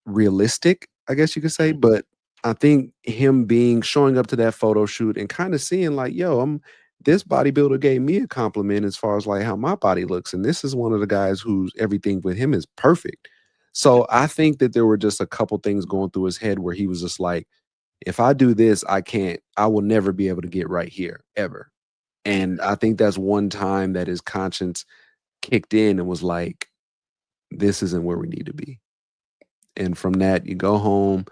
realistic, I guess you could say, mm, but I think him being showing up to that photo shoot and kind of seeing like, yo, this bodybuilder gave me a compliment as far as like how my body looks. And this is one of the guys who's everything with him is perfect. So I think that there were just a couple things going through his head where he was just like, if I do this, I will never be able to get right here ever. mm. And I think that's one time that his conscience kicked in and was like, this isn't where we need to be. And from that, you go home,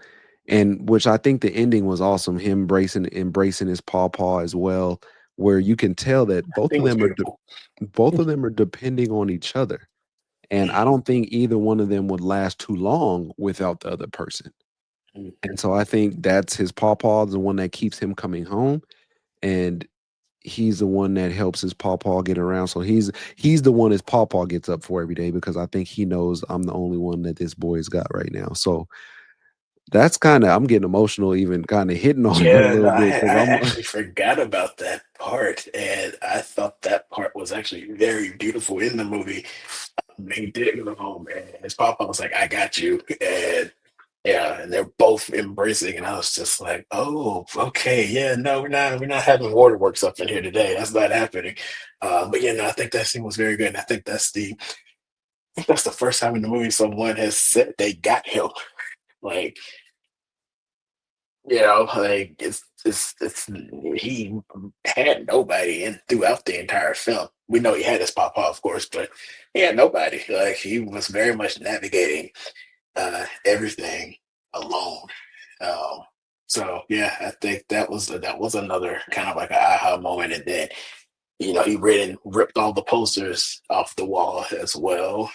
and which I think the ending was awesome, him embracing his pawpaw as well, where you can tell that I think it was beautiful. both of them are depending on each other, and I Mm, don't think either one of them would last too long without the other person. mm. And so I think that's his pawpaw, the one that keeps him coming home, and he's the one that helps his pawpaw get around. So he's the one his pawpaw gets up for every day because I think he knows I'm the only one that this boy's got right now. So that's kinda I'm getting emotional even kinda hitting on that a Yeah, no, little I, bit because I I'm actually forgot about that part, and I thought that part was actually very beautiful in the movie. He did go home, and his papa was like, "I got you," and yeah, and they're both embracing, and I was just like, "Oh, okay, yeah, no, we're not having waterworks up in here today. That's not happening." But yeah, no, I think that scene was very good, and I think that's the first time in the movie someone has said they got him. Like, like it's he had nobody in throughout the entire film. We know he had his papa, of course, but he had nobody. Like he was very much navigating everything alone. Um, so yeah, I think that was another kind of like an aha moment. And then he ripped all the posters off the wall as well.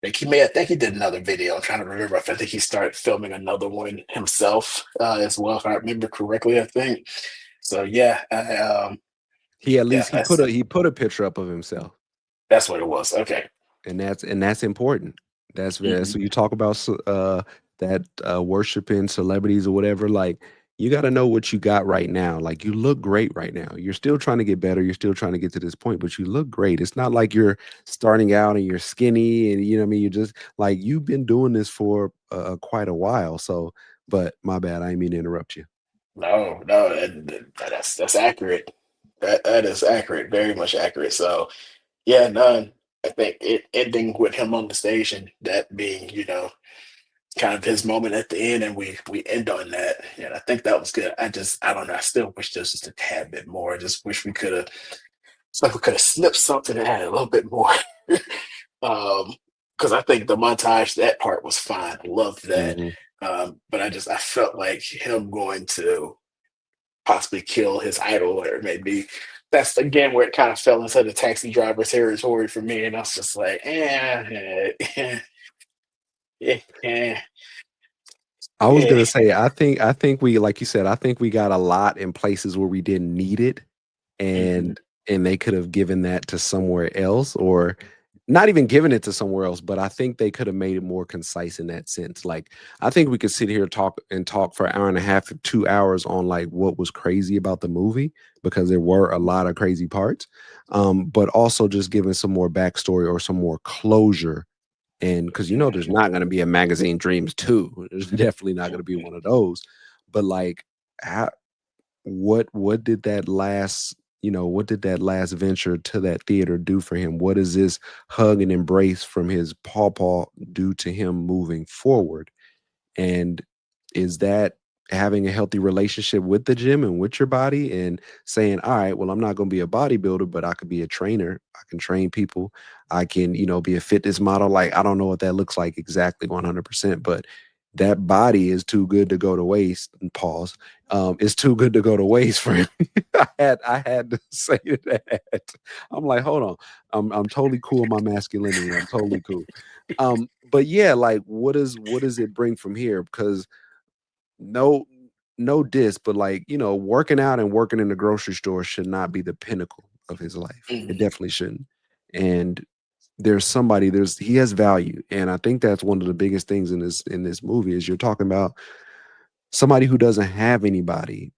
I think he did another video. I'm trying to remember. I think he started filming another one himself as well, if I remember correctly. I think so. Yeah, he at yeah, least he put a picture up of himself. that's what it was. Okay. And that's important. That's very Mhm. so you talk about that worshiping celebrities or whatever, like you got to know what you got right now. Like you look great right now. You're still trying to get better. You're still trying to get to this point, but you look great. It's not like you're starting out and you're skinny and you know what I mean. You're just like you've been doing this for quite a while. So, but my bad. I didn't mean to interrupt you. No, no, that's accurate. That is accurate, very much accurate. So yeah, none. I think it ending with him on the stage and that being, kind of his moment at the end, and we end on that. And I think that was good. I don't know. I still wish there was just a tad bit more. I just wish we could have, it's like we could have snipped something and had a little bit more. um, because I think the montage, that part was fine. I loved that. Mhm. But I felt like him going to possibly kill his idol, or maybe that's again where it kind of fell into the taxi driver territory for me. And I was just like, eh, I was eh. gonna say, I think we like you said, I think we got a lot in places where we didn't need it, Mhm, and they could have given that to somewhere else, or not even given it to somewhere else, but I think they could have made it more concise in that sense. Like, I think we could sit here talk for an hour and a half to 2 hours on, like, what was crazy about the movie, because there were a lot of crazy parts, but also just giving some more backstory or some more closure. And because there's mhm, not gonna be a Magazine Dreams 2. There's definitely not gonna be one of those. But, like, how what did that last what did that last venture to that theater do for him? What does this hug and embrace from his pawpaw do to him moving forward? And is that having a healthy relationship with the gym and with your body and saying, all right, well, I'm not going to be a bodybuilder, but I could be a trainer. I can train people. I can, be a fitness model. Like, I don't know what that looks like exactly 100%, but that body is too good to go to waste. And pause. It's too good to go to waste for him. I had to say that. I'm like, hold on. I'm totally cool in my masculinity. I'm totally cool. But yeah, like what does it bring from here? Because no no diss, but like, working out and working in the grocery store should not be the pinnacle of his life. It mhm, definitely shouldn't. And there's he has value. And I think that's one of the biggest things in this movie is you're talking about somebody who doesn't have anybody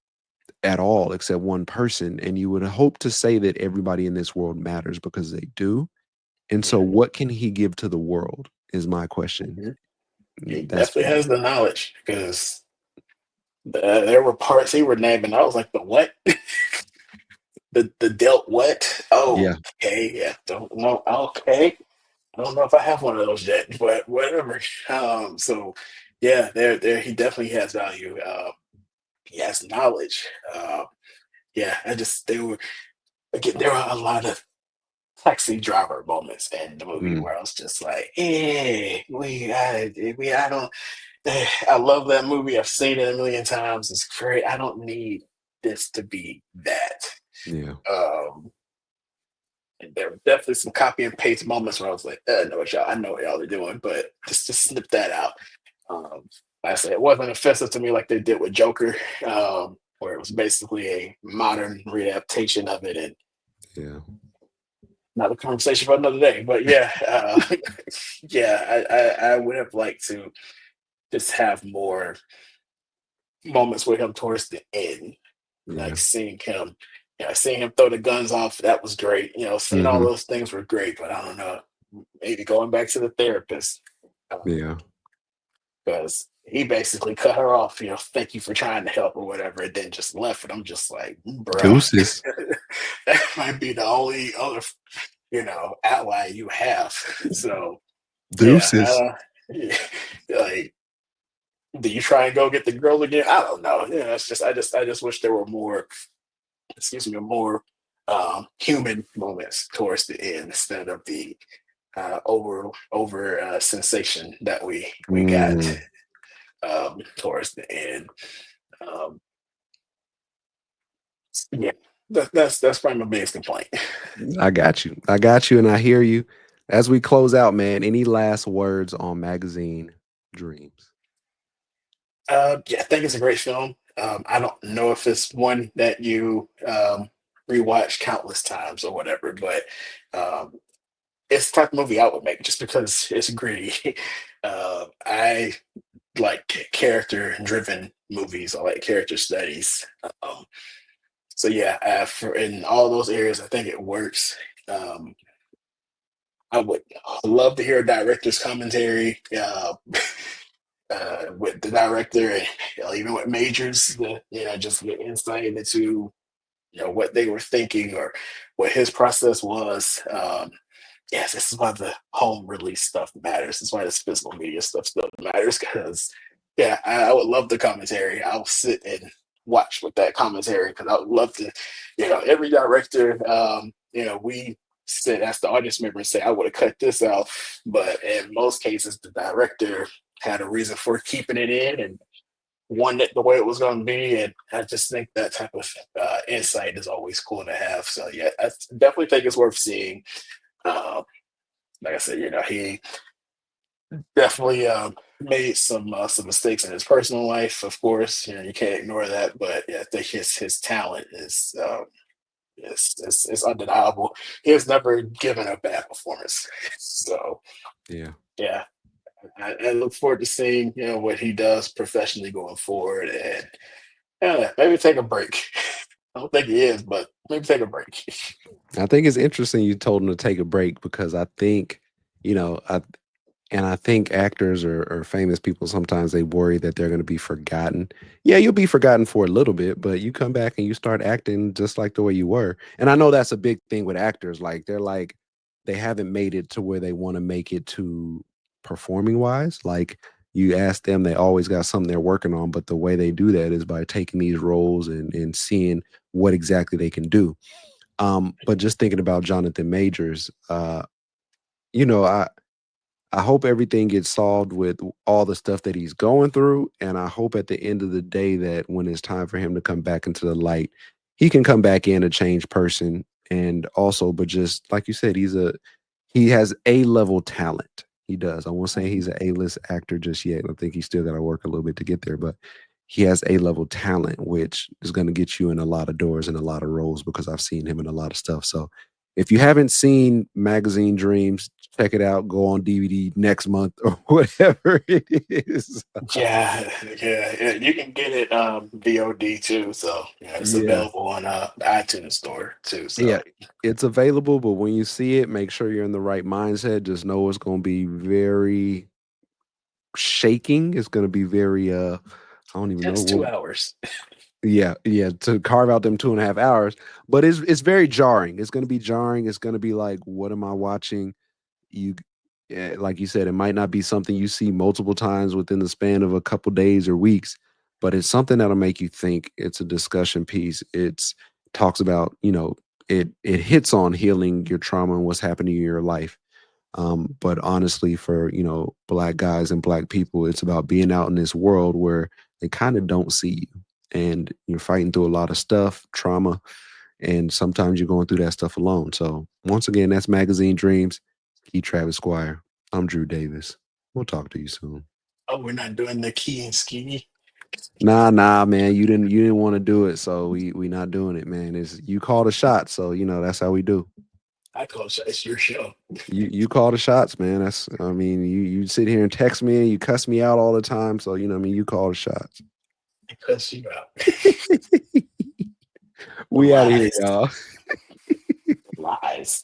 at all except one person. And you would hope to say that everybody in this world matters because they do. And so mhm, what can he give to the world is my question. mhm. He That's definitely has the knowledge because there were parts he were naming. I was like, the what? The dealt what? Oh, yeah, okay, yeah, don't know. Okay, I don't know if I have one of those yet, but whatever. So yeah, there he definitely has value. He has knowledge. Yeah, I just they were again. There were a lot of taxi driver moments in the movie mm, where I was just like, I don't. I love that movie. I've seen it a million times. It's great. I don't need this to be that. yeah, Um, and there were definitely some copy and paste moments where I was like, I know what y'all are doing, but just snip that out. Like I said, it wasn't offensive to me like they did with Joker, where it was basically a modern readaptation of it, and yeah, not a conversation for another day. But yeah, yeah, I would have liked to just have more moments with him towards the end, like yeah, seeing him throw the guns off. That was great. Seeing all mhm, those things were great. But I don't know, maybe going back to the therapist yeah. because he basically cut her off. Thank you for trying to help or whatever, and then just left. And I'm just like, bruh, Deuces, that might be the only other ally you have. So yeah, deuces. yeah, like, do you try and go get the girl again? I don't know. Yeah, it's just I just wish there were more, excuse me, more human moments towards the end instead of the over sensation that we got Mm, towards the end. Um, yeah, that's probably my biggest complaint. I got you. I got you, and I hear you. As we close out, man, any last words on Magazine Dreams? Yeah, I think it's a great film. I don't know if it's one that you rewatch countless times or whatever, but um, it's the type of movie I would make just because it's gritty. I like character driven movies. I like character studies. So yeah, for in all those areas, I think it works. Um, I would love to hear a director's commentary with the director, and even with majors, just get insight into what they were thinking or what his process was. Yes, this is why the home release stuff matters. This is why this physical media stuff still matters because, yeah, I would love the commentary. I'll sit and watch with that commentary because I would love to, every director, we sit as the audience member and say, I would have cut this out. But in most cases, the director had a reason for keeping it in and wanted it the way it was going to be. And I just think that type of insight is always cool to have. So, yeah, I definitely think it's worth seeing. Uh, like I said, he definitely made some mistakes in his personal life. Of course, you can't ignore that. But yeah, I think his talent is undeniable. He has never given a bad performance. So Yeah. yeah, I look forward to seeing what he does professionally going forward, and maybe take a break. I don't think he is, but maybe take a break. I think it's interesting you told him to take a break because I think, you know, I think actors or famous people sometimes they worry that they're going to be forgotten. Yeah, you'll be forgotten for a little bit, but you come back and you start acting just like the way you were. And I know that's a big thing with actors. Like they haven't made it to where they want to make it to performing wise. Like you ask them, they always got something they're working on, but the way they do that is by taking these roles and seeing what exactly they can do. But just thinking about Jonathan Majors, you know, I hope everything gets solved with all the stuff that he's going through, and I hope at the end of the day that when it's time for him to come back into the light, he can come back in a changed person. And also, but just like you said, he has A-level talent. He does. I won't say he's an A-list actor just yet. I think he's still got to work a little bit to get there, but he has A-level talent, which is going to get you in a lot of doors and a lot of roles because I've seen him in a lot of stuff. So if you haven't seen Magazine Dreams, check it out. Go on DVD next month or whatever it is. Yeah, yeah, you can get it VOD too. So yeah, it's Yeah. available on the iTunes store too. Yeah. So It's available, but when you see it, make sure you're in the right mindset. Just know it's going to be very shaking. It's going to be very I don't even know it's what. 2 hours. Yeah, yeah, to carve out them 2.5 hours, but it's very jarring. It's gonna be jarring. It's gonna be like, "What am I watching?" You like you said, it might not be something you see multiple times within the span of a couple days or weeks, but it's something that'll make you think. It's a discussion piece. It's talks about, it hits on healing your trauma and what's happening in your life. But honestly, for black guys and black people, it's about being out in this world where they kind of don't see you, and you're fighting through a lot of stuff, trauma, and sometimes you're going through that stuff alone. So once again, that's Magazine Dreams. Key Travis Squire. I'm Drew Davis. We'll talk to you soon. Oh, we're not doing the key and ski. Nah, man. You didn't want to do it, so we not doing it, man. It's you call the shot, so that's how we do. I call it's your show. You call the shots, man. That's I mean, you sit here and text me and you cuss me out all the time. So what I mean, you call the shots. I cuss you out. The We out of here, lies, y'all. lies.